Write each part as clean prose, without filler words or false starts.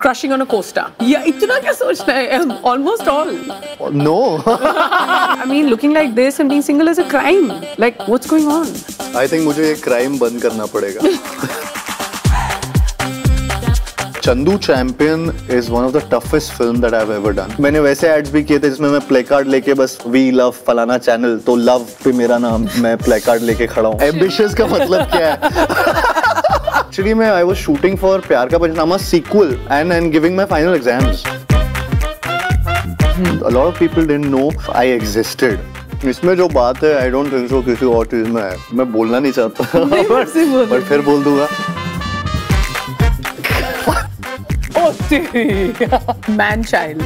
crushing on a co-star. Yeah, इतना क्या सोचना है? Almost all. No. I mean, looking like this and being single is a crime. Like, what's going on? I think मुझे ये crime बंद करना पड़ेगा. Chandu champion is one of the toughest film that I've ever done. मैंने वैसे ads भी किए थे जिसमें मैं प्ले कार्ड लेके बस वी लव फलाना चैनल, तो लव पे मेरा नाम, मैं प्ले कार्ड लेके खड़ा हूँ. Ambitious का मतलब क्या है? Actually मैं I was shooting for प्यार का पंचनामा sequel and giving my final exams. A lot of people didn't know I existed. इसमें जो बात है I don't think so किसी और चीज में है. मैं बोलना नहीं चाहता पर फिर बोल दूंगा. Man child.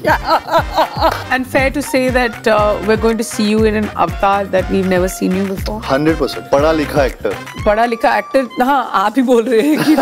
Yeah. And fair to say that we're going to see you in an avatar that we've never seen you before. 100% पढ़ा लिखा एक्टर. पढ़ा लिखा एक्टर. हाँ, आप ही बोल रहे हैं कि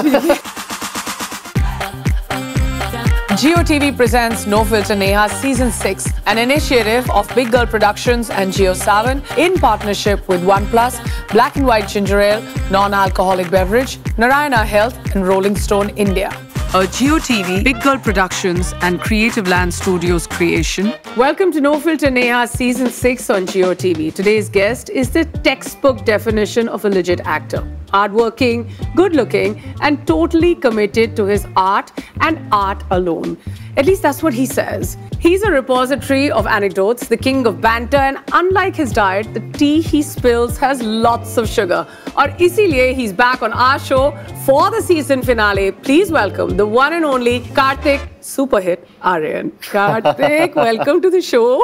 GeoTV presents No Filter Neha Season 6, an initiative of Big Girl Productions and Geo7 in partnership with OnePlus, Black and White Ginger Ale, non-alcoholic beverage, Narayana Health and Rolling Stone India. A GeoTV, Big Girl Productions and Creative Land Studios creation. Welcome to No Filter Neha Season 6 on GeoTV. Today's guest is the textbook definition of a legit actor. Hardworking, good-looking, and totally committed to his art and art alone. At least that's what he says. He's a repository of anecdotes, the king of banter, and unlike his diet, the tea he spills has lots of sugar. और इसीलिए he's back on our show for the season finale. Please welcome the one and only Karthik Superhit Aryan. Karthik, welcome to the show.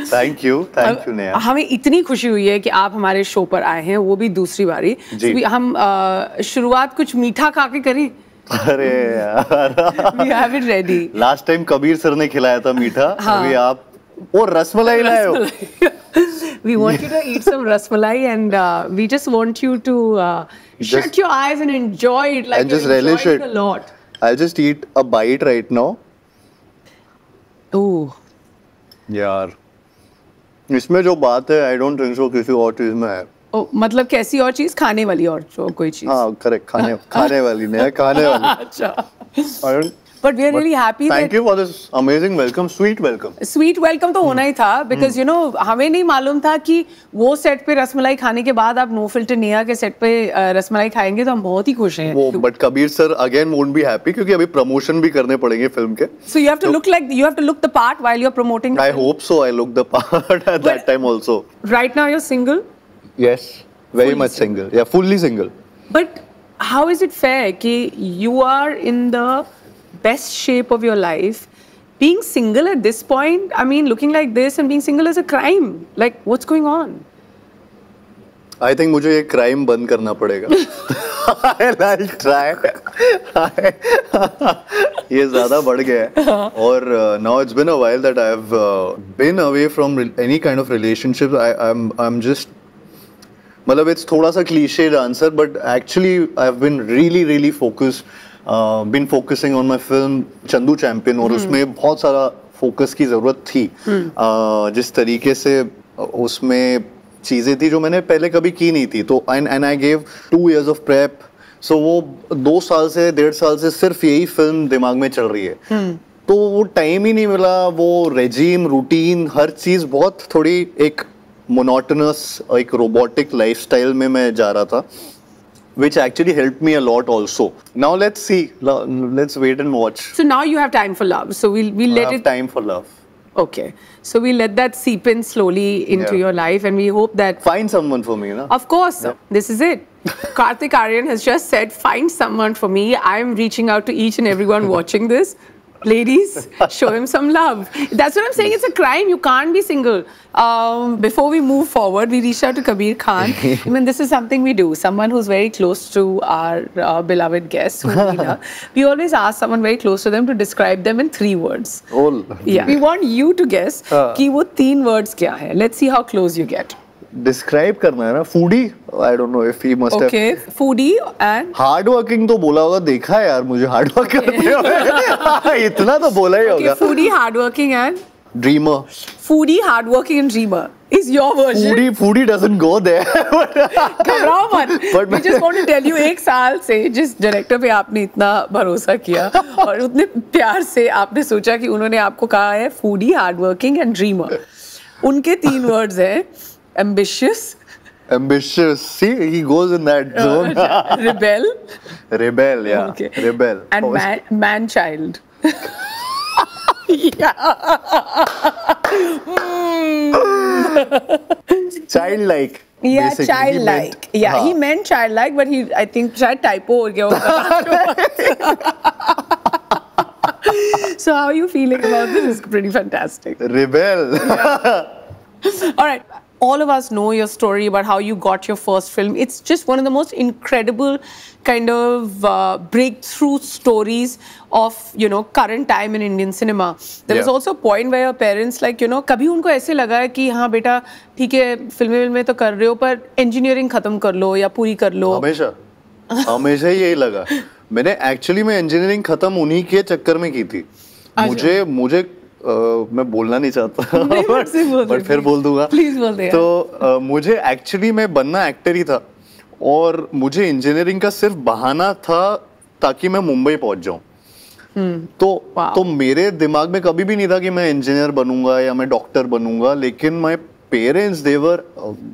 Thank you Neha. हमें इतनी खुशी हुई है कि आप हमारे शो पर आए हैं, वो भी दूसरी बारी. हम शुरुआत कुछ मीठा खा के करें. अरे यार. We have it ready. Last time Kabir sir ने खिलाया था मीठा. अभी आप वो रसमलाई लाए हो. We want you to eat some rasmalai and we just want you to shut your eyes and enjoy it like and just you're relish enjoying it. a lot. I'll just eat a bite right now. Oh. यार इसमें जो बात है I don't think so किसी और चीज में है. Oh, मतलब कैसी और चीज? खाने वाली और कोई चीज? हाँ, correct. खाने वाली नहीं है, खाने वाली. अच्छा. But we are really happy. Thank you for this amazing welcome, sweet welcome. Sweet welcome तो होना ही था because you know हमें नहीं मालूम था कि वो सेट पे रसमलाई खाने के बाद आप No Filter Neha के सेट पे रसमलाई खाएंगे, तो हम बहुत ही खुश हैं. वो but Kabir sir again won't be happy क्योंकि अभी प्रमोशन भी करने पड़ेंगे फिल्म के. So you have to look the part while you're promoting. I hope so. I look the part at that time also. Right now you're single. Yes, very much single. Yeah, fully single. But how is it fair कि you are in the best shape of your life, being single at this point? I mean, looking like this and being single is a crime. Like, what's going on? I think मुझे ये crime बंद करना पड़ेगा. I'll try. ये ज़्यादा बढ़ गया है. और now it's been a while that I've been away from any kind of relationship. I'm just मतलब it's थोड़ा सा cliched answer, but actually I've been really focused. Been focusing on my film Chandu champion और उसमें बहुत सारा focus की ज़रूरत थी. जिस तरीके से उसमें चीज़ें थी जो मैंने पहले कभी की नहीं थी, तो and I gave 2 years of prep. So वो 2 साल से 1.5 साल से सिर्फ यही फिल्म दिमाग में चल रही है. तो वो टाइम ही नहीं मिला. वो रेजीम रूटीन हर चीज़ बहुत थोड़ी एक मोनोटोनस एक रोबोटिक लाइफस्टाइल में मैं जा रहा था, which actually helped me a lot also. Now let's see. Let's wait and watch. So now you have time for love. So we'll let have it. Time for love. Okay. So we'll let that seep in slowly into your life, and we hope that. Find someone for me, na? Of course. Yeah. This is it. Karthik Aryan has just said, "Find someone for me." I'm reaching out to each and everyone watching this. Ladies, show him some love. That's what I'm saying. It's a crime. You can't be single. Before we move forward, we reached out to Kabir Khan. I mean, this is something we do. Someone who's very close to our beloved guests. We always ask someone very close to them to describe them in 3 words. Oh. Yeah. We want you to guess कि वो 3 words क्या है. Let's see how close you get. Describe करना है ना. Foodie. I don't know if he must have. Okay. Foodie and. Hard working तो बोला होगा. देखा है यार मुझे hard work करते हुए. इतना तो बोला ही होगा. Okay. Foodie, hard working and. Dreamer. Foodie, hardworking, and dreamer is your version. Foodie doesn't go there. घबराओ मत. But We just want to tell you, 1 साल से जिस डायरेक्टर पे आपने इतना भरोसा किया और उतने प्यार से आपने सोचा कि उन्होंने आपको कहा है foodie, hardworking, and dreamer. उनके 3 words हैं ambitious. See, he goes in that zone. Rebel, yeah. Okay. Rebel. And man-child. Childlike. Yeah, basically. childlike. He meant childlike, but I think शायद typo हो गया होगा. So how are you feeling about this? It's pretty fantastic. Rebel. All right. All of us know your story about how you got your first film. It's just one of the most incredible kind of breakthrough stories of, current time in Indian cinema. There was also a point where your parents कभी उनको ऐसे लगा है कि हाँ बेटा ठीक है फिल्में तो कर रहे हो पर engineering खत्म कर लो या पूरी कर लो. हमेशा यही लगा. मैंने एक्चुअली में इंजीनियरिंग खत्म उन्हीं के चक्कर में की थी. मुझे मैं बोलना नहीं चाहता बट फिर बोल दूंगा. प्लीज बोल दे. तो मुझे एक्चुअली मैं बनना एक्टर ही था और मुझे इंजीनियरिंग का सिर्फ बहाना था ताकि मैं मुंबई पहुंच जाऊं. तो मेरे दिमाग में कभी भी नहीं था कि मैं इंजीनियर बनूंगा या मैं डॉक्टर बनूंगा. लेकिन माय पेरेंट्स देवर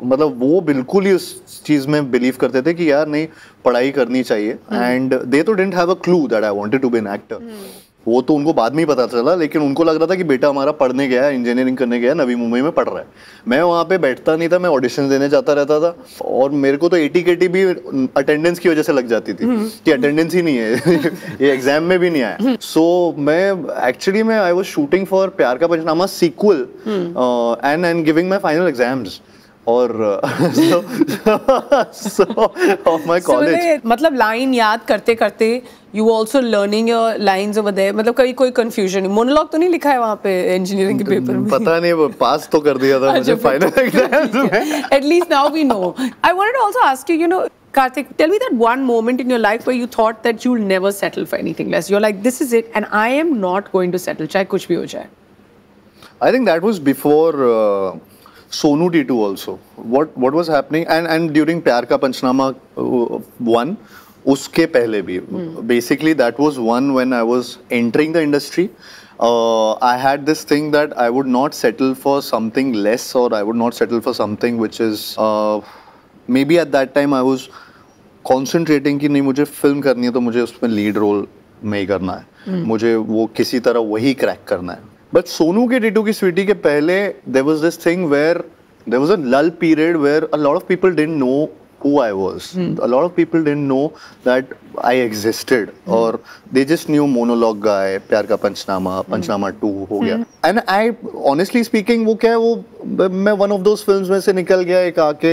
मतलब वो बिल्कुल ही उस चीज में बिलीव करते थे कि यार नहीं पढ़ाई करनी चाहिए. And they too didn't have a clue that I wanted to be an actor. वो तो उनको बाद में ही पता चला. लेकिन उनको लग रहा था कि बेटा हमारा पढ़ने गया है, इंजीनियरिंग करने गया है, नवी मुंबई में पढ़ रहा है. मैं वहाँ पे बैठता नहीं था, मैं ऑडिशन देने जाता रहता था और मेरे को तो AT-KT भी अटेंडेंस की वजह से लग जाती थी कि अटेंडेंस ही नहीं है ये एग्जाम में भी नहीं आया. सो मैं actually I was shooting for Pyaar Ka Panchnama sequel and giving my final exams और so of my college. मतलब लाइन याद करते करते you also learning your lines over there. मतलब कभी कोई confusion नहीं. मोनोलॉग तो नहीं लिखा है वहाँ पे इंजीनियरिंग के पेपर में? पता नहीं, पास तो कर दिया था मुझे फाइनल एग्जाम्स में. At least now we know. I wanted to also ask you, Karthik, tell me that one moment in your life where you thought that you'll never settle for anything less. You're like, this is it, and I am not going to settle. चाहे कुछ भी हो जाए. I think that was before Sonu T2 also. What was happening and during Pyar Ka Panchnama 1 uske pehle bhi. Basically that was one when I was entering the industry. I had this thing that I would not settle for something less or I would not settle for something which is maybe at that time I was concentrating कि नहीं मुझे film करनी है तो मुझे उसमें lead role में ही करना है. मुझे वो किसी तरह वही क्रैक करना है. But सोनू के टीटू की स्वीटी के पहले there was this thing where there was a lull period where a lot of people didn't know who I was. A lot of people didn't know that I existed or they just knew monologue guy, प्यार का पंचनामा, पंचनामा 2 हो गया. And I honestly speaking वो क्या है वो मैं one of those films में से निकल गया एक आके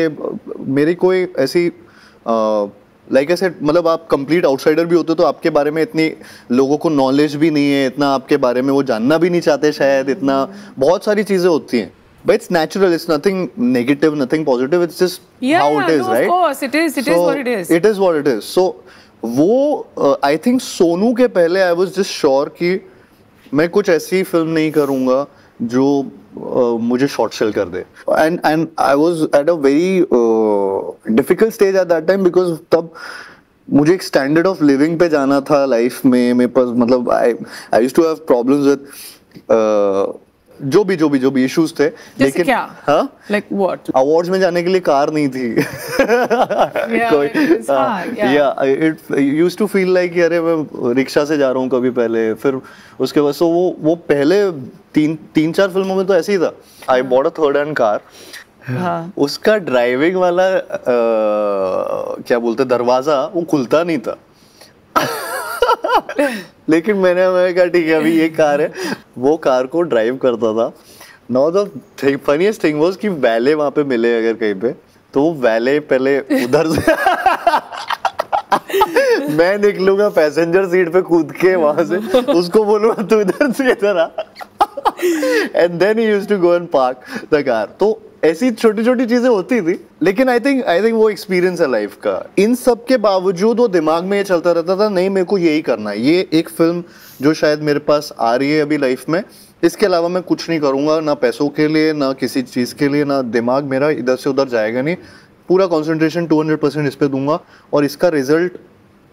मेरी कोई ऐसी लाइक ऐसे मतलब आप कंप्लीट आउटसाइडर भी होते तो आपके बारे में इतनी लोगों को नॉलेज भी नहीं है, इतना आपके बारे में वो जानना भी नहीं चाहते शायद, इतना बहुत सारी चीजें होती हैं. But it's natural. It's nothing negative, nothing positive. It's just how it is, right? Of course, it is. It is what it is. It is what it is. So, वो I think सोनू के पहले I was just sure कि मैं कुछ ऐसी film नहीं करूँगा जो मुझे शॉर्ट सेल कर दे. And I was at a very difficult stage at that time because तब मुझे एक स्टैंडर्ड ऑफ लिविंग पे जाना था लाइफ में. मेरे पास मतलब I used to have problems with जो भी इश्यूज थे. लेकिन क्या? हाँ? Like what? अवार्ड्स में जाने के लिए कार नहीं थी. It used to feel like अरे मैं रिक्शा से जा रहा हूँ कभी पहले. फिर उसके बाद so वो पहले 3-4 फिल्मों में तो ऐसे ही था. I bought a third hand car. उसका ड्राइविंग वाला क्या बोलते दरवाजा वो खुलता नहीं था. लेकिन मैंने कहा ठीक है अभी ये कार है. वो कार को ड्राइव करता था. Now the funniest thing was कि वैले वहां पे मिले अगर कहीं पे तो वो वैले पहले उधर से मैं निकलूंगा पैसेंजर सीट पे कूद के वहां से उसको बोलूंगा तू इधर से इधर आ. And then he used to go and park the car. तो ऐसी छोटी छोटी चीजें होती थी. लेकिन आई थिंक वो एक्सपीरियंस है लाइफ का. इन सब के बावजूद वो दिमाग में ये चलता रहता था नहीं मेरे को यही करना है. ये एक फिल्म जो शायद मेरे पास आ रही है अभी लाइफ में इसके अलावा मैं कुछ नहीं करूँगा, ना पैसों के लिए, ना किसी चीज़ के लिए, ना दिमाग मेरा इधर से उधर जाएगा नहीं, पूरा कंसंट्रेशन 200% इस पे दूंगा और इसका रिजल्ट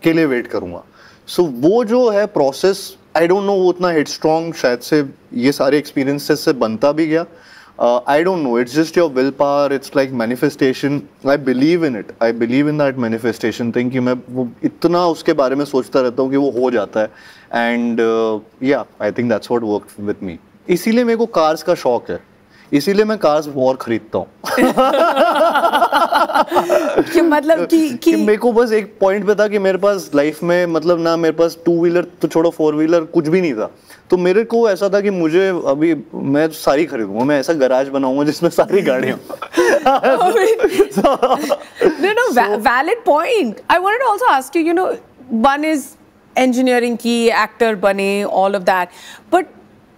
के लिए वेट करूँगा। सो वो जो है प्रोसेस, आई डोंट नो, वो उतना हेडस्ट्रॉन्ग शायद से ये सारे एक्सपीरियंसेस से बनता भी गया। I don't know, it's just your willpower, it's like manifestation. I believe in it, I believe in that manifestation thing कि मैं वो इतना उसके बारे में सोचता रहता हूँ कि वो हो जाता है। And yeah, I think that's what worked with me. इसीलिए मेरे को कार्स का शौक है, इसीलिए मैं कार्स और खरीदता हूँ। कि मतलब कि मेरे को बस एक पॉइंट पे था कि मेरे पास लाइफ में मतलब ना मेरे पास 2 व्हीलर तो छोड़ो 4 व्हीलर कुछ भी नहीं था, तो मेरे को ऐसा था कि मुझे अभी मैं सारी खरीदूंगा, मैं ऐसा गराज बनाऊंगा जिसमें सारी गाड़ियां। No, valid point. I wanted to also ask you, one is engineering की, actor बने, all of that. But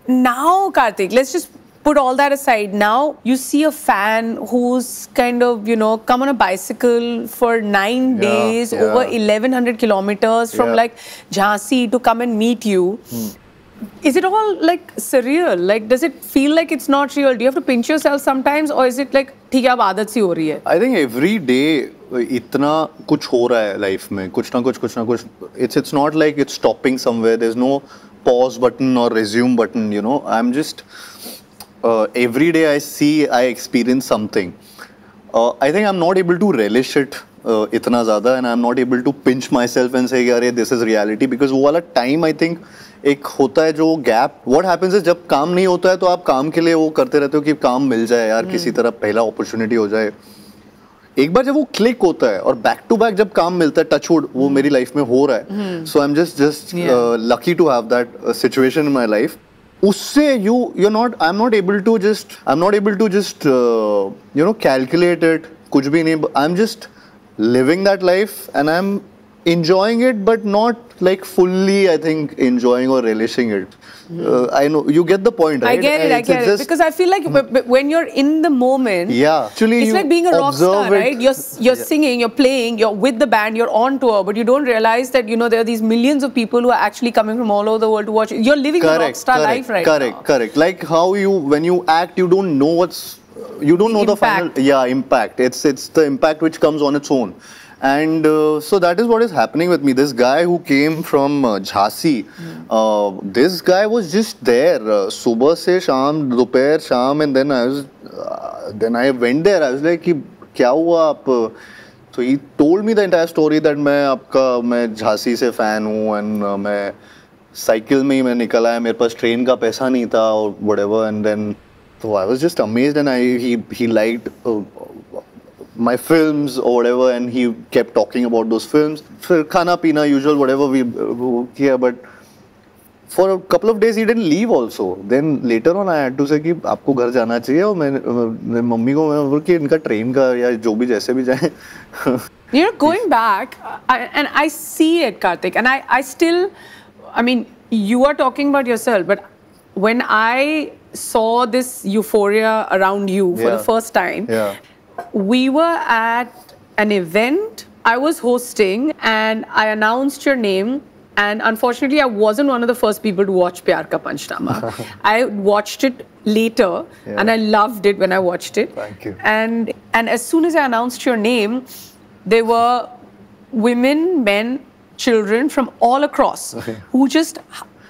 now, Karthik, let's just put all that aside. Now you see a fan who's kind of, come on a bicycle for 9 days over 1100 kilometers from like Jhansi to come and meet you. Is it all like surreal? Like, does it feel like it's not real? Do you have to pinch yourself sometimes, or is it like ठीक है अब आदत सी हो रही है? I think every day इतना कुछ हो रहा है लाइफ में, कुछ ना कुछ. It's not like it's stopping somewhere. There's no pause button or resume button. I'm just every day I experience something. I think I'm not able to relish it इतना ज़्यादा, and I'm not able to pinch myself and say यार this is reality, because वो वाला time I think एक होता है जो gap. What happens is जब काम नहीं होता है तो आप काम के लिए वो करते रहते हो कि काम मिल जाए यार, किसी तरह पहला अपॉर्चुनिटी हो जाए. एक बार जब वो क्लिक होता है और बैक टू बैक जब काम मिलता है, टचवुड वो मेरी लाइफ में हो रहा है. So I am just lucky to have that situation in my life. उससे I'm not able to just calculate it, कुछ भी नहीं. I'm just living that life and I'm enjoying it, but not like fully, I think, enjoying or relishing it. I know you get the point, right? I get it. Because I feel like when you're in the moment, actually it's like being a rock star, right? You're singing, you're playing, you're with the band, you're on tour, but you don't realize that there are these millions of people who are actually coming from all over the world to watch you. You're living the rock star life right now. Correct. Like how when you act, you don't know you don't know the final impact. It's the impact which comes on its own. And so that is what is happening with me. This guy who came from Jhansi, this guy was just there, subah se sham, dopahr, sham, and then I went there. I was like, kya hua aap? So he told me the entire story that मैं झांसी से fan हूँ, and मैं cycle में ही मैं निकला है, मेरे पास train का पैसा नहीं था or whatever, and then so I was just amazed, and he liked my films or whatever, and he kept talking about those films. फिर खाना पीना usual whatever we किया, but for a couple of days he didn't leave also. Then later on I had to say कि आपको घर जाना चाहिए, और मैं मम्मी को मैं बोल कि इनका ट्रेन का या जो भी जैसे भी जाए. Going back, and I see it, Karthik, and I still, I mean, you are talking about yourself, but when I saw this euphoria around you for the first time, we were at an event I was hosting, and I announced your name, and unfortunately I wasn't one of the first people to watch Pyar Ka Panchnama. I watched it later, and I loved it when I watched it. Thank you. And as soon as I announced your name, there were women, men, children from all across who just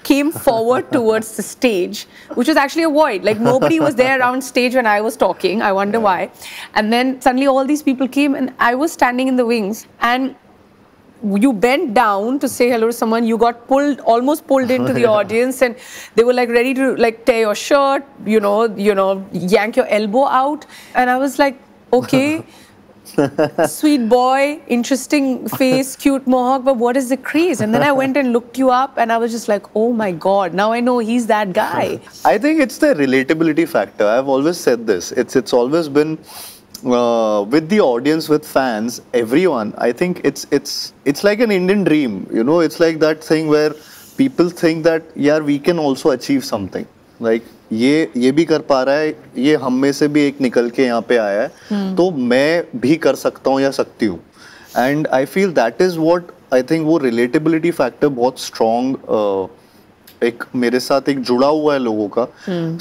came forward towards the stage, which was actually a void. Like nobody was there around stage when I was talking. I wonder why. And then suddenly all these people came, and I was standing in the wings, and you bent down to say hello to someone. You got almost pulled into the audience, and they were like ready to like tear your shirt, yank your elbow out. And I was like, okay. Sweet boy, interesting face, cute mohawk, but what is the craze? And then I went and looked you up, and I was just like, oh my God, now I know he's that guy. I think it's the relatability factor. I've always said this. It's always been with the audience, with fans, everyone. I think it's like an Indian dream. It's like that thing where people think that we can also achieve something. Like ये भी कर पा रहा है, ये हम में से भी एक निकल के यहाँ पे आया है, तो मैं भी कर सकता हूँ या सकती हूँ. And I feel that is what I think वो relatability factor बहुत strong एक मेरे साथ एक जुड़ा हुआ है लोगों का.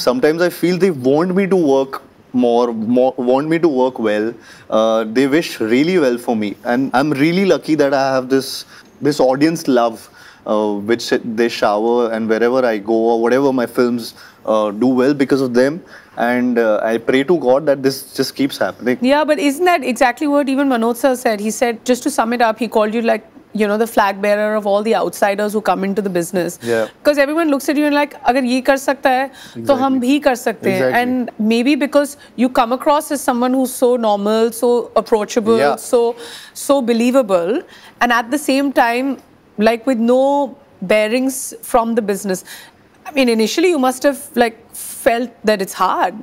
Sometimes I feel they want me to work more, want me to work well. They wish really well for me, and I'm really lucky that I have this audience love, which they shower, and wherever I go or whatever my films do well because of them. And I pray to God that this just keeps happening. Yeah, but isn't that exactly what even Manoj sir said? He said, just to sum it up, he called you like, you know, the flag bearer of all the outsiders who come into the business. Yeah. Because everyone looks at you and like, अगर ये कर सकता है, तो हम भी कर सकते हैं. And maybe because you come across as someone who's so normal, so approachable, so believable, and at the same time, like with no bearings from the business. I mean, initially you must have like felt that it's hard,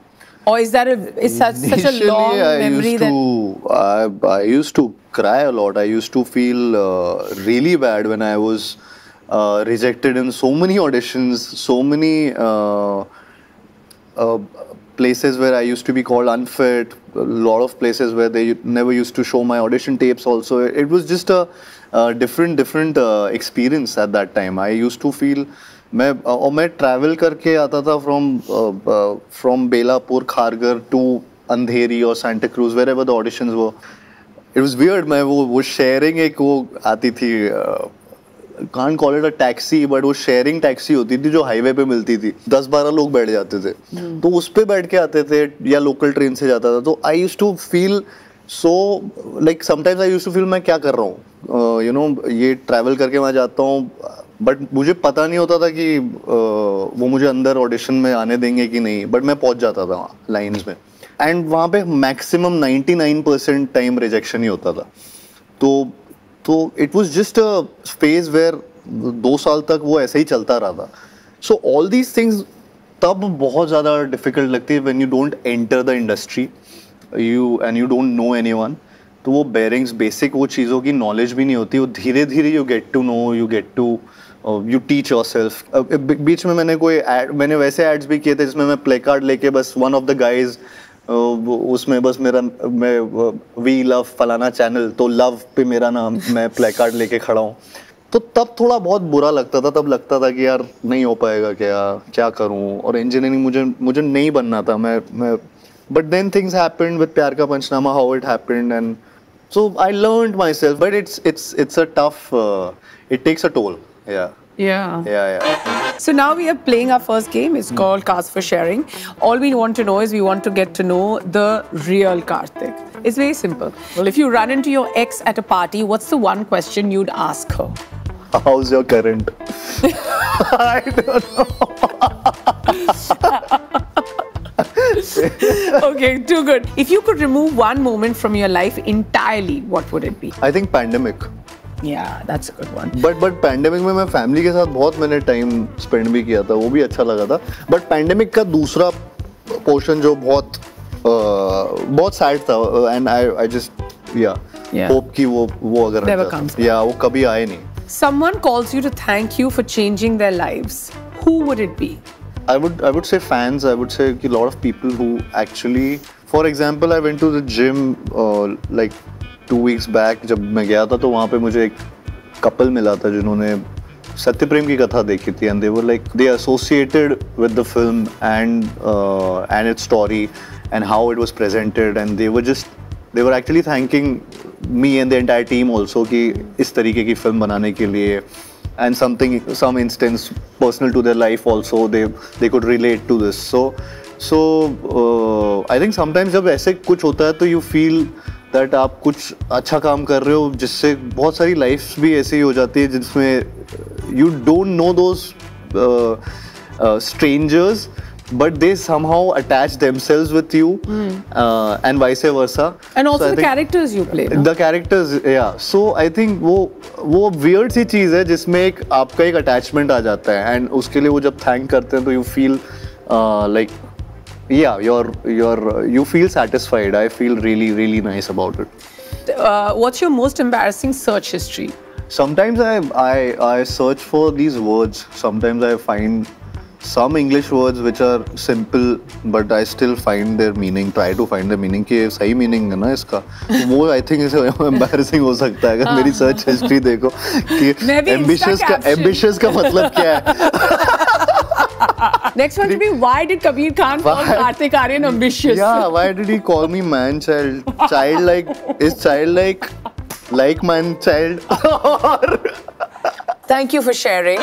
or is that such a long memory that I used to cry a lot. I used to feel really bad when I was rejected in so many auditions, so many places where I used to be called unfit, a lot of places where they never used to show my audition tapes also. It was just a different experience at that time. I used to feel मैं travel करके आता था from Belapur, Kharghar to Andheri or Santa Cruz, wherever the auditions were. It was weird. मैं वो sharing एक वो आती थी, can't call it a taxi, but वो sharing taxi होती थी जो highway पे मिलती थी. 10-12 लोग बैठ जाते थे, तो उस पे बैठ के आते थे या local train से जाता था. तो I used to feel so like sometimes I used to feel मैं क्या कर रहा हूँ, you know, ये travel करके मैं जाता हूँ, but मुझे पता नहीं होता था कि वो मुझे अंदर ऑडिशन में आने देंगे कि नहीं, बट मैं पहुंच जाता था लाइंस में, एंड वहाँ पे मैक्सिमम 99% टाइम रिजेक्शन ही होता था. तो it was just a phase where 2 साल तक वो ऐसे ही चलता रहा था. सो ऑल दीज थिंग्स तब बहुत ज़्यादा डिफिकल्ट लगती है when you don't enter the industry you don't know anyone. तो वो बेयरिंग्स बेसिक वो चीज़ों की नॉलेज भी नहीं होती, वो धीरे धीरे you get to know, you get to you teach yourself. बीच में मैंने वैसे एड्स भी किए थे जिसमें मैं प्ले कार्ड लेके बस वन ऑफ द गाइज उसमें बस मैं वी लव फलाना चैनल, तो लव पे मेरा नाम, मैं प्ले कार्ड लेके खड़ा हूँ. तो तब थोड़ा बहुत बुरा लगता था. तब लगता था कि यार नहीं हो पाएगा, क्या करूँ, और इंजीनियरिंग मुझे नहीं बनना था. मैं but then things happened with Pyaar Ka Panchnama, how it happened, and so I learned myself, but it's a tough, it takes a toll. Yeah. So now we are playing our first game. It's called Cast for Sharing. All we want to know is we want to get to know the real Karthik. It's very simple. Well, if you run into your ex at a party, what's the one question you'd ask her? How's your current? I don't know. Okay, too good. If you could remove one moment from your life entirely, what would it be? I think pandemic. Yeah, that's a good one. But pandemic में मैं family के साथ बहुत मैंने time spend भी किया था, वो भी अच्छा लगा था. But pandemic का दूसरा portion जो बहुत sad था, and I just hope कि वो अगर never comes back. वो कभी आए नहीं. Someone calls you to thank you for changing their lives. Who would it be? I would say fans. I would say a lot of people who actually, for example, I went to the gym like 2 weeks back. जब मैं गया था तो वहाँ पे मुझे एक couple मिला था जिन्होंने सत्यप्रेम की कथा देखी थी, and they were like, they associated with the film and its story and how it was presented, and they were actually thanking me and the entire team also कि इस तरीके की film बनाने के लिए. And some instance personal to their life also, they could relate to this. So I think sometimes जब ऐसे कुछ होता है तो you feel that आप कुछ अच्छा काम कर रहे हो, जिससे बहुत सारी lives भी ऐसे ही हो जाती है जिसमें you don't know those strangers, but they somehow attach themselves with you, and vice versa. And also so the characters you play. The characters, yeah. So I think वो weird सी चीज़ है जिसमें एक आपका एक attachment आ जाता है, and उसके लिए वो जब thank करते हैं तो you feel like you feel satisfied. I feel really nice about it. What's your most embarrassing search history? Sometimes I search for these words. Sometimes I find some English words which are simple, but I still find their meaning. Try to find the meaning कि सही meaning है ना इसका. वो I think इसे embarrassing हो सकता है अगर मेरी search history देखो कि ambitious का मतलब क्या है. Next one to be, why did Kabir Khan call Kartik Aaryan ambitious? Yeah, why did he call me man child? Childlike is childlike, like man child. Thank you for sharing.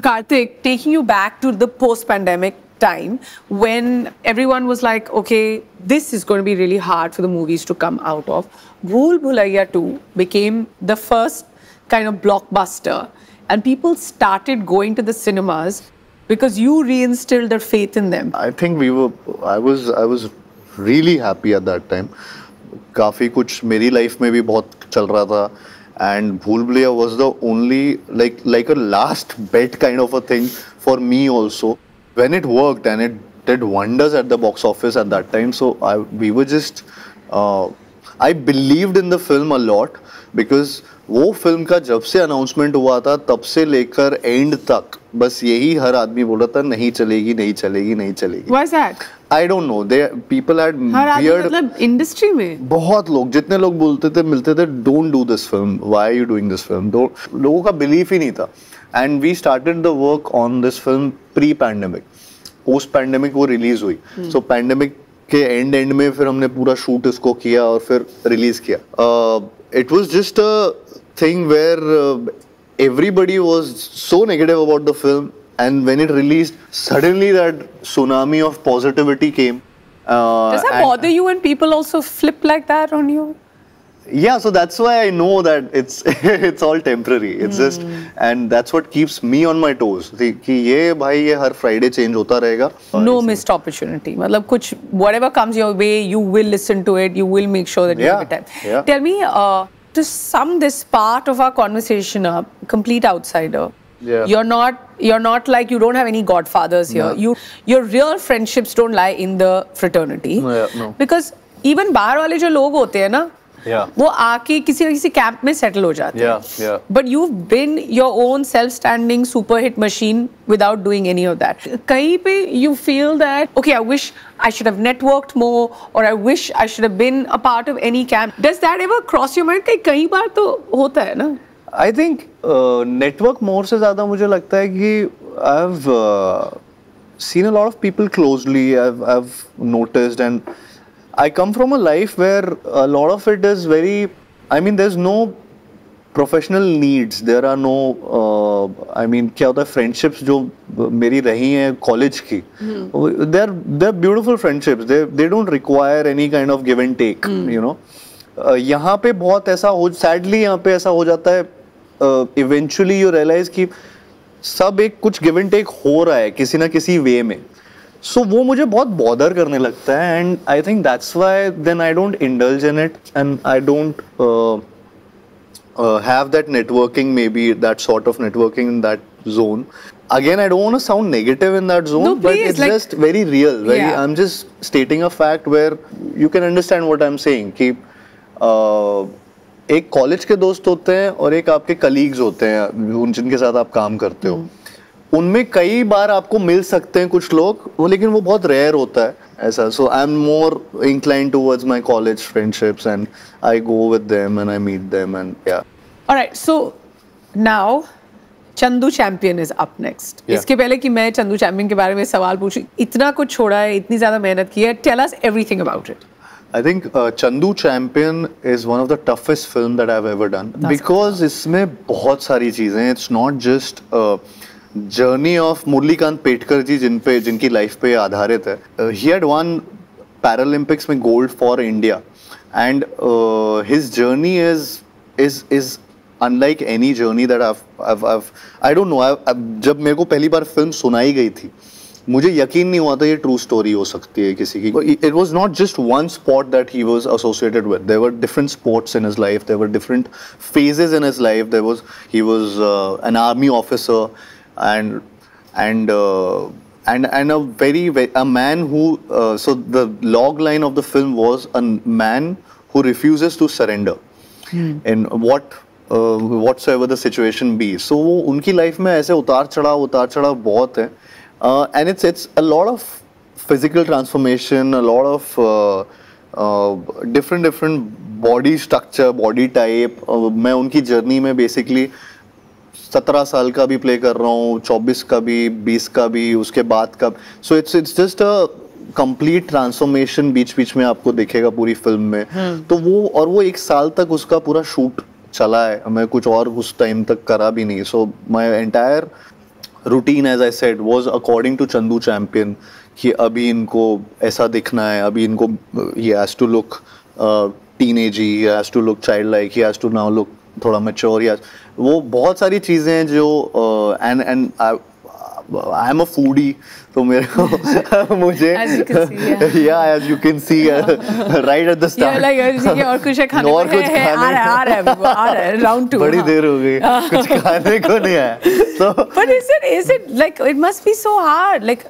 Kartik, taking you back to the post-pandemic time when everyone was like, okay, this is going to be really hard for the movies to come out of. Bhool Bhulaiya 2 became the first kind of blockbuster, and people started going to the cinemas because you reinstilled their faith in them. I think I was really happy at that time. काफी कुछ मेरी life में भी बहुत चल रहा था, and Bhool Bhulaiya was the only like a last bet kind of a thing for me also. When it worked and it did wonders at the box office at that time, so we were just I believed in the film a lot because वो film का जब से announcement हुआ था तब से लेकर and तक बस यही हर आदमी बोल रहा था नहीं चलेगी नहीं चलेगी नहीं चलेगी. Why is that? I don't know. People had weird. मतलब इंडस्ट्री में बहुत लोग जितने लोग बोलते थे मिलते थे don't do this film. Why are you doing this film? लोगों का बिलीफ ही नहीं था. And we started the work on this film pre-pandemic. Post-pandemic वो रिलीज हुई. So pandemic के एंड में फिर हमने पूरा शूट इसको किया और फिर रिलीज किया. It was just a thing where everybody was so negative about the film, and when it released, suddenly that tsunami of positivity came. Does that bother you when people also flip like that on you? Yeah, so that's why I know that it's all temporary. It's just, and that's what keeps me on my toes. कि ये भाई ये हर Friday change होता रहेगा. No missed opportunity. मतलब कुछ whatever comes your way, you will listen to it. You will make sure that you have a time. Yeah. Tell me, to sum this part of our conversation up, complete outsider. Yeah. You're not like, you don't have any godfathers here. No. Your real friendships don't lie in the fraternity. No. Because even बाहर वाले जो लोग होते हैं ना, Yeah. वो आके किसी न किसी कैंप में सेटल हो जाते हैं. Yeah. But you've been your own self-standing super hit machine without doing any of that. कहीं पे you feel that, okay, I wish I should have networked more, or I wish I should have been a part of any camp. Does that ever cross your mind? कई बार तो होता है ना. I think network more से ज़्यादा मुझे लगता है कि I've seen a lot of people closely. I've noticed, and I come from a life where a lot of it is very, I mean, there's no professional needs. There are no, I mean, क्या होता है friendships जो मेरी रही हैं college की. They're beautiful friendships. They don't require any kind of give and take, you know. यहाँ पे बहुत ऐसा sadly यहाँ पे ऐसा हो जाता है. Eventually you realize कि सब एक कुछ give and take हो रहा है किसी ना किसी way में. So वो मुझे बहुत bother करने लगता है, and I think that's why then I don't indulge in it, and I don't have that networking, maybe that sort of networking in that zone. Again, I don't want to sound negative in that zone, but it's like, just very real. I'm just stating a fact where you can understand what I'm saying. कि एक college के दोस्त होते हैं और एक आपके colleagues होते हैं जिनके साथ आप काम करते हो. उनमें कई बार आपको मिल सकते हैं कुछ लोग, वो लेकिन वो बहुत रेयर होता है ऐसा. So I am more inclined towards my college friendships, and I go with them and I meet them, and yeah. Alright, so now Chandu Champion is up next. इसके पहले कि मैं चंदू चैंपियन के बारे में सवाल पूछूं, इतना कुछ छोड़ा है, इतनी ज्यादा मेहनत की है, tell us everything about it. I think Chandu Champion is one of the toughest film that I've ever done, because इसमें बहुत सारी चीजें. It's not just journey of Murlikant Petkar जी जिनकी लाइफ पे आधारित है. He had won Paralympics में gold for India, and his journey is unlike any journey that I've I don't know. जब मेरे को पहली बार फिल्म सुनाई गई थी, मुझे यकीन नहीं हुआ था ये ट्रू स्टोरी हो सकती है किसी की. It was not just one sport that he was associated with. There were different sports in his life. There were different phases in his life. He was an army officer, and a man who so the log line of the film was a man who refuses to surrender in whatsoever the situation be. So उनकी life में ऐसे उतार चढ़ाव बहुत है. And it's a lot of physical transformation, a lot of different body structure, body type. मैं उनकी journey में basically 17 साल का भी प्ले कर रहा हूँ, 24 का भी, 20 का भी, उसके बाद का। So it's just a complete transformation बीच बीच में आपको दिखेगा पूरी फिल्म में। तो वो 1 साल तक उसका पूरा शूट चला है, मैं कुछ और उस टाइम तक करा भी नहीं। So my entire routine as I said was according to Chandu Champion, कि अभी इनको ऐसा दिखना है, अभी इनको he has to look teenagey, he has to look child like, he has to now look थोड़ा मैच्योर, या वो बहुत सारी चीज़ें हैं जो and I am a foodie, तो मेरे को मुझे या as you can see right at the start और कुछ खाने को है, आ रहा है राउंड 2, बड़ी देर हो गई कुछ खाने को नहीं आया। So but is it like it must be so hard like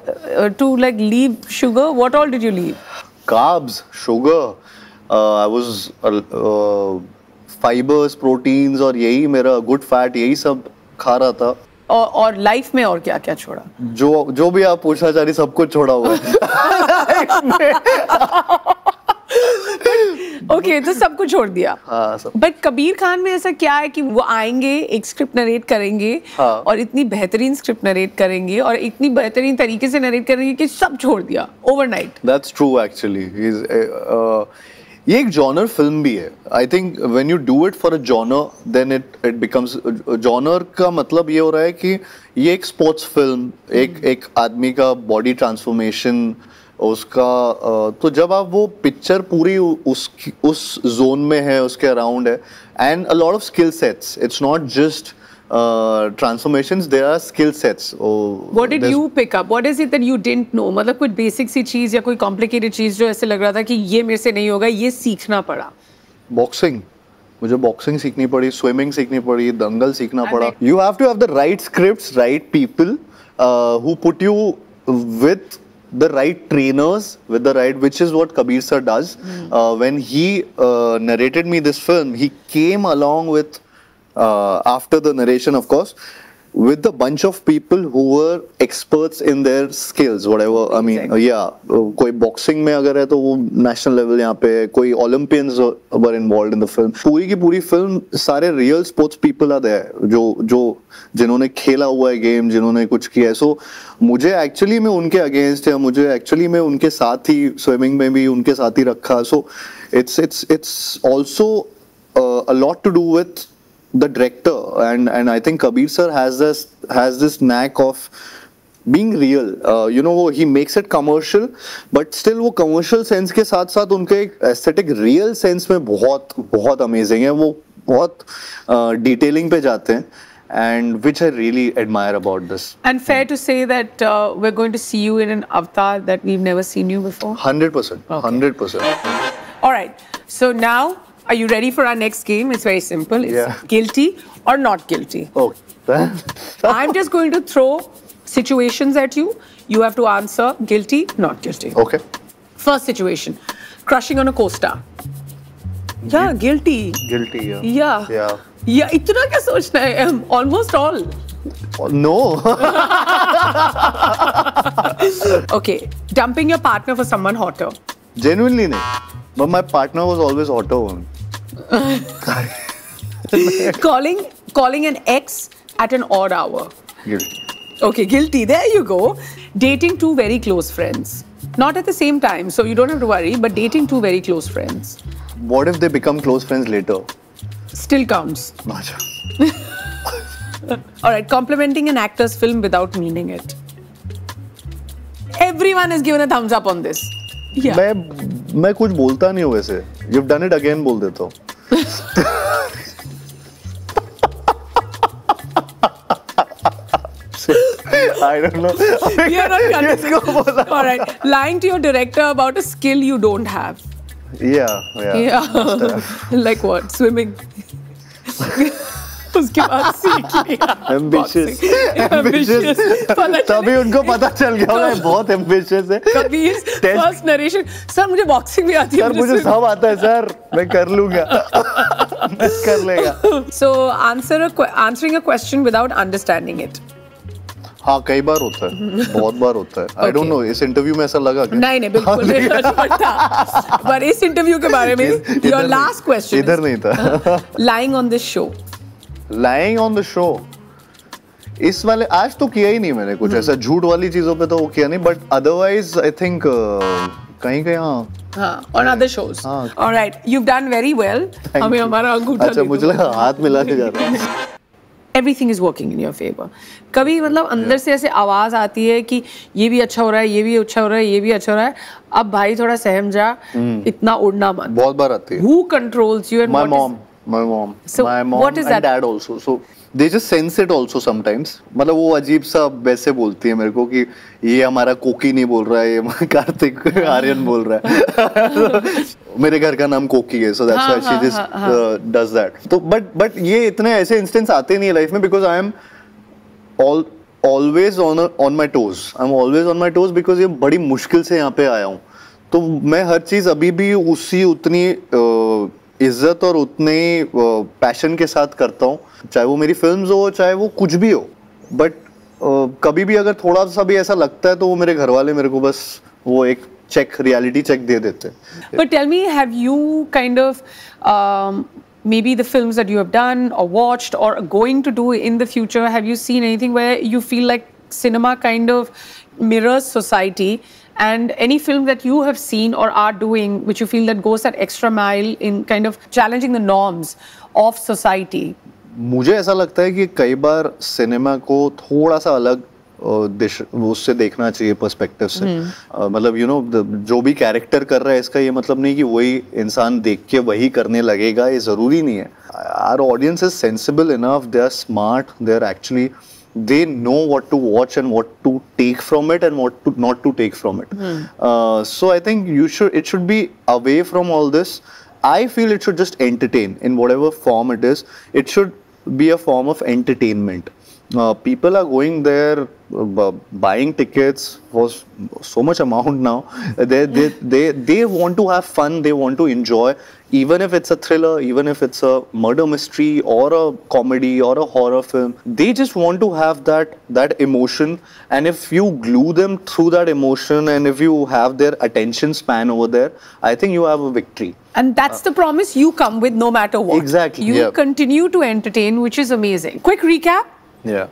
to like leave sugar? What all did you leave? Carbs, sugar, I was fibers, proteins और यही मेरा good fat, यही सब खा रहा था। और लाइफ में और क्या क्या छोड़ा? जो भी आप पूछना चाह रही सब कुछ छोड़ा हुआ है। ओके, तो सब कुछ छोड़ दिया। हाँ, सब। बट कबीर खान में ऐसा क्या है कि वो आएंगे, एक स्क्रिप्ट नरेट करेंगे, हाँ। और इतनी बेहतरीन स्क्रिप्ट नरेट करेंगे और इतनी बेहतरीन तरीके से नरेट करेंगे कि सब छोड़ दिया ओवरनाइट। That's true actually. ये एक जॉनर फिल्म भी है। I think when you do it for a genre then it becomes genre का मतलब ये हो रहा है कि ये एक स्पोर्ट्स फिल्म, एक आदमी का बॉडी ट्रांसफॉर्मेशन उसका, तो जब आप वो पिक्चर पूरी उस जोन में है, उसके अराउंड है, and a lot of skill sets, it's not just transformations, there are skill sets. What did you pick up? What is it that you didn't know? मतलब कोई basic सी चीज या कोई complicated चीज जो ऐसे लग रहा था कि ये मेरे से नहीं होगा, ये सीखना पड़ा? Boxing, मुझे boxing सीखनी पड़ी, swimming सीखनी पड़ी, दंगल सीखना पड़ा. You have to have the right scripts, right people who put you with the right trainers, with the right, which is what Kabir sir does. When he narrated me this film, he came along with after the narration, of course, with a bunch of people who were experts in their skills, whatever. I mean, yeah, कोई boxing में अगर है तो वो national level यहाँ पे, कोई Olympians were involved in the film. पूरी की पूरी film सारे real sports people are there, जो जिन्होंने खेला हुआ है game, जिन्होंने कुछ किया है. So मुझे actually में उनके against है, मुझे actually में उनके साथ ही swimming में भी उनके साथ ही रखा. So it's also a lot to do with the director, and I think Kabir sir has this knack of being real. You know, he makes it commercial, but still वो commercial sense के साथ साथ उनके एक aesthetic real sense में बहुत amazing है. वो बहुत detailing पे जाते हैं, and which I really admire about this. And fair to say that we're going to see you in an avatar that we've never seen you before. 100%. 100%. All right. So now, are you ready for our next game? It's very simple. It's guilty or not guilty. Okay. I'm just going to throw situations at you. You have to answer guilty, not guilty. Okay. First situation, crushing on a co-star. Yeah, guilty. Guilty, yeah. Yeah. Yeah, इतना क्या सोचना है? Almost all. No. Okay, dumping your partner for someone hotter. Genuinely नहीं. But my partner was always hotter. Calling an ex at an odd hour. Guilty. Okay, guilty. There you go. Dating two very close friends. Not at the same time, so you don't have to worry, but dating two very close friends. What if they become close friends later? Still counts. Acha. Alright, complimenting an actor's film without meaning it. Everyone has given a thumbs up on this. Yeah. मैं कुछ बोलता नहीं हूँ वैसे. You've done it again बोल देता हूँ. I don't know. You're not all right. Lying to your director about a skill you don't have. Yeah. Like what? Swimming. उसके बाद सीख लिया. Ambitious. तभी उनको पता चल गया होगा बहुत ambitious है. Kabir first narration. सर मुझे boxing भी आती है. सर मुझे सब आता है सर. मैं कर लूँगा. मैं कर लेगा. So answering a question without understanding it. हाँ कई बार होता है, बहुत बार होता है. I don't know, इस इंटरव्यू में ऐसा लगा क्या? नहीं बिल्कुल नहीं था. पर इस इंटरव्यू के बारे में your last question इधर नहीं था. Lying on this show. Lying on the show. इस वाले आज तो किया ही नहीं मैंने कुछ ऐसा झूठ वाली चीजों पे तो वो किया नहीं, बट अदरवाइज आई थिंक कहीं कहीं on other shows. All right, you've done very well. हमें हमारा अंगूठा अच्छा मुझे लगा हाथ मिला के जा रहा है. Everything is working in your favor. कभी मतलब अंदर से ऐसे आवाज आती है कि ये भी अच्छा हो रहा है, ये भी अच्छा हो रहा है, ये भी अच्छा हो रहा है, अब भाई थोड़ा सहम जा, इतना उड़ना मत. बहुत बार आती है. Who controls you and my what mom. is... My mom. So my mom what is and that? Dad also. So they just sense it also sometimes. मतलब वो अजीब सा वैसे बोलती है मेरे को कि ये हमारा कोकी नहीं बोल रहा है, ये कार्तिक आर्यन बोल रहा है. मेरे घर का नाम कोकी है, so that's why she just does that. तो but ये इतने ऐसे इंस्टेंस आते नहीं है लाइफ में, because I am always on my toes. I'm always on my toes because ये बड़ी मुश्किल से यहाँ पे आया हूँ. तो मैं हर चीज अभी भी उतनी इज्जत और उतने पैशन के साथ करता हूँ, चाहे वो मेरी फिल्म्स हो चाहे वो कुछ भी हो. बट कभी भी अगर थोड़ा सा भी ऐसा लगता है तो वो मेरे घर वाले मेरे को बस वो एक रियलिटी चेक दे देते हैं. But tell me, have you kind of maybe the films that you have done or watched or going to do in the future, have you seen anything where you feel like cinema kind of mirrors society? And any film that you have seen or are doing which you feel that goes that extra mile in kind of challenging the norms of society? मुझे ऐसा लगता है कि कई बार cinema को थोड़ा सा अलग उससे देखना चाहिए पर्सपेक्टिव से. मतलब यू नो जो भी कैरेक्टर कर रहा है इसका ये मतलब नहीं कि वही इंसान देख के वही करने लगेगा, ये जरूरी नहीं है. Our audience is sensible enough, they are smart, they are actually they know what to watch and what to take from it and what to not to take from it. So I think it should be away from all this. I feel it should just entertain in whatever form it is. It should be a form of entertainment. People are going there, buying tickets for so much amount now. They want to have fun. They want to enjoy, even if it's a thriller, even if it's a murder mystery or a comedy or a horror film. They just want to have that emotion. And if you glue them through that emotion, and if you have their attention span over there, I think you have a victory. And that's the promise you come with no matter what. Exactly. You continue to entertain, which is amazing. Quick recap. Yeah.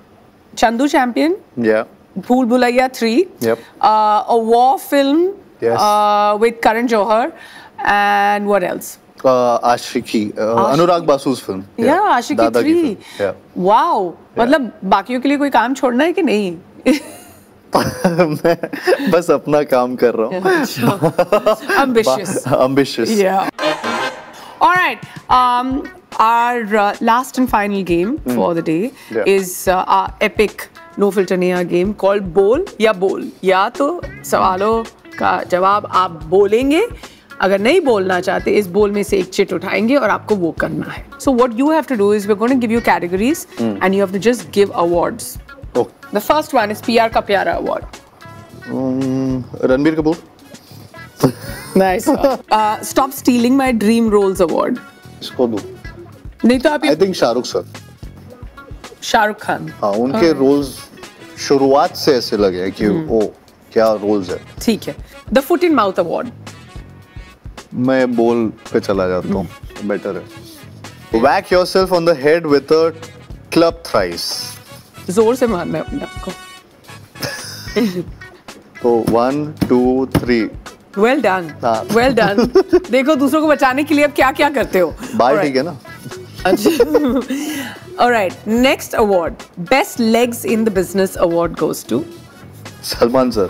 Chandu Champion. Yeah. Bhool Bhulaiya 3. Yep. A war film. Yes. With Karan Johar. And what else? Ashiki. Anurag Basu's film. Yeah, Ashiki 3. Yeah. Wow. मतलब बाकियों के लिए कोई काम छोड़ना है कि नहीं? मैं बस अपना काम कर रहा हूँ. Ambitious. Yeah. All right. Our last and final game for the day is our epic No Filter Neha game called Bol या Bol. या तो सवालों का जवाब आप बोलेंगे, अगर नहीं बोलना चाहते इस बोल में से एक चिट उठाएंगे और आपको वो करना है. So what you have to do is we're going to give you categories and you have to just give awards. Oh. The first one is PR का प्यारा award. Ranbir Kapoor. Nice. Stop stealing my dream roles award. इसको दूँ. नहीं तो आप I think Shahrukh sir. Shahrukh Khan. हाँ, उनके roles शुरुआत से ऐसे लगे कि ओ क्या रोल्स है. ठीक है. The foot in mouth award. मैं बोल पे चला जाता हूँ. बेटर है. Whack yourself on the head with a club thrice. जोर से मारना है अपने आप को. तो 1 2 3. Well done. Well done. देखो दूसरों को बचाने के लिए अब क्या क्या करते हो. बाल ठीक है ना. All right. Next award, best legs in the business award goes to Salman sir.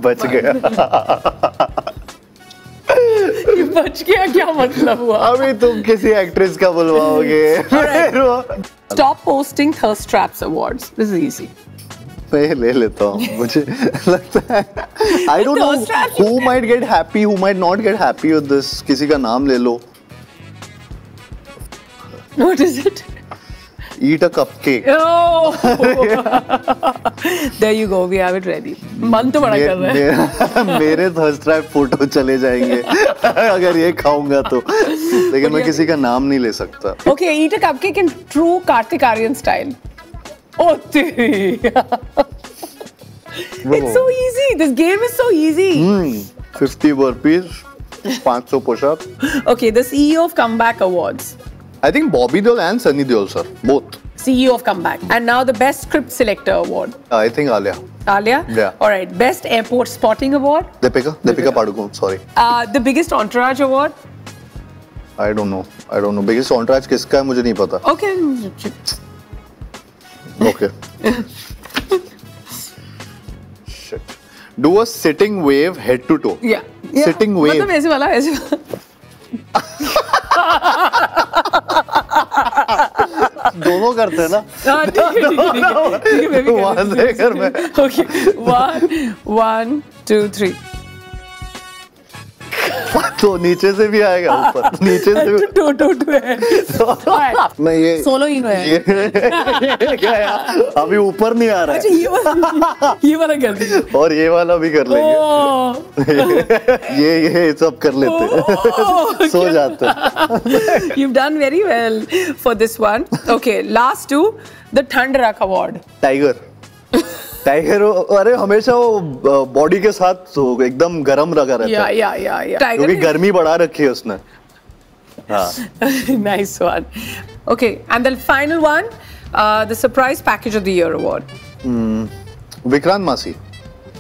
बच गया. बच गया क्या मतलब हुआ? अभी तुम किसी एक्ट्रेस का बुलवाओगे. Stop posting thirst traps awards. This is easy. मैं ले लेता हूँ. मुझे लगता है I don't know who might get happy, who might not get happy with this. किसी का नाम ले लो. What is it? Eat a cupcake. Oh! There you go. We have it ready. मन तो बड़ा कर रहा है. मेरे thirst trap फोटो चले जाएंगे अगर ये खाऊंगा तो. लेकिन मैं किसी का नाम नहीं ले सकता. Okay, eat a cupcake in true Kartik Aaryan style. Oh, it's so easy. This game is so easy. 50 burpees, 500 push-ups. Okay, the CEO of Comeback Awards. I think Bobby Deol and Sunny Deol, sir. Both. CEO of Comeback. And now the Best Script Selector Award. I think Alia. Alia? Yeah. All right. Best Airport Spotting Award. Deepika Padukone, sorry. The Biggest Entourage Award. I don't know. Biggest entourage किसका है मुझे नहीं पता. Okay. Okay. Shit. Do a sitting wave head to toe. Yeah. Sitting wave. मतलब ऐसे वाला. दोनों करते हैं ना. ठीक है. वहाँ से कर मैं. Okay. 1, 2, 3. तो नीचे से भी आएगा ऊपर. नीचे से भी. मैं ये. सोलो ही है. ये क्या यार? अभी ऊपर नहीं आ रहा है. अच्छा ये वाला कर दीजिए. और ये वाला भी कर लेंगे. ये सब कर लेते हैं. सो जाते हैं. You've done very well for this one. Okay, last two, the Thandrak Award. Tiger अरे हमेशा वो बॉडी के साथ तो एकदम गरम लगा रहता है. या. क्योंकि गर्मी बढ़ा रखी है उसने. हाँ. Nice one. Okay, and the final one, the Surprise Package of the Year Award. Vikrant मासी.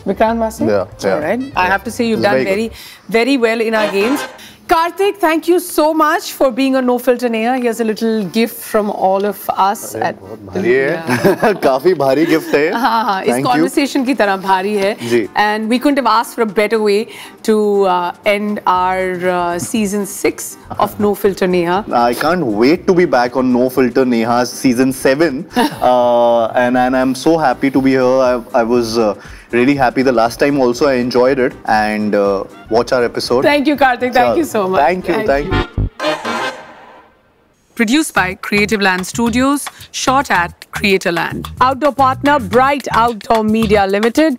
Yeah. All right. I have to say you've done very well in our games. Karthik, thank you so much for being a No Filter Neha. Here's a little gift from all of us. भारी है. काफी भारी gift है. हाँ, इस conversation की तरह भारी है. And we couldn't have asked for a better way to end our season 6 of No Filter Neha. I can't wait to be back on No Filter Neha season 7. And I'm so happy to be here. I was really happy the last time also. I enjoyed it. And watch our episode. Thank you, Karthik. Thank you so much. Thank you. Produced by Creative Land Studios, shot at Creatorland. Outdoor partner, Bright Outdoor Media Limited.